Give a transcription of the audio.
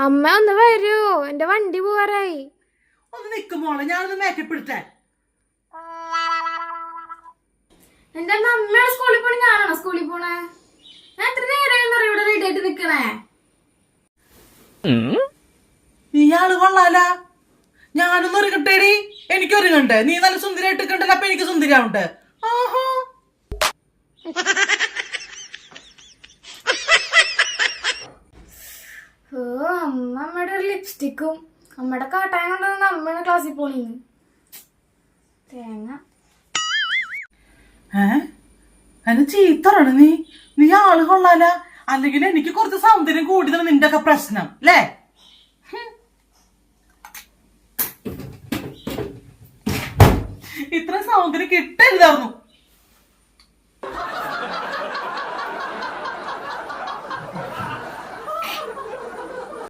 അമ്മ ഒന്ന് വരൂ, എന്റെ വണ്ടി പോവാറായി. ഒന്ന് നിക്കുമോളെ, ഞാനൊന്ന് മേക്കപ്പ് ഇട്ടേ. എന്റെ അമ്മയാണ് സ്കൂളിൽ പോണേ, ഞാനാണോ സ്കൂളിൽ പോണേ? ഞാൻ എത്ര നേരം ഇവിടെ റെഡി ആയിട്ട് നിക്കണേ. നീ ആള് കൊള്ളാല. ഞാനൊന്ന് ഒരുങ്ങട്ടേടി, എനിക്ക് ഒരുങ്ങണ്ടേ. നീ നല്ല സുന്ദരിയായിട്ട് കണ്ടല്ലോ, അപ്പൊ എനിക്ക് സുന്ദരിയാവട്ടെ. ആഹാ, ഓ അമ്മയുടെ ഒരു ലിപ്സ്റ്റിക്കും അമ്മയുടെ കാട്ടായം കൊണ്ടുവന്ന് അമ്മയാണ് ക്ലാസ്സിൽ പോണീന്ന്. തേങ്ങ എന്നെ ചീത്തറാണ് നീ. നീ ആള് കൊള്ളാല. അല്ലെങ്കിൽ എനിക്ക് കുറച്ച് സൗന്ദര്യം കൂടിയതാണ് നിന്റെ ഒക്കെ പ്രശ്നം അല്ലേ? ഇത്ര സൗന്ദര്യം കിട്ടരുതായിരുന്നു.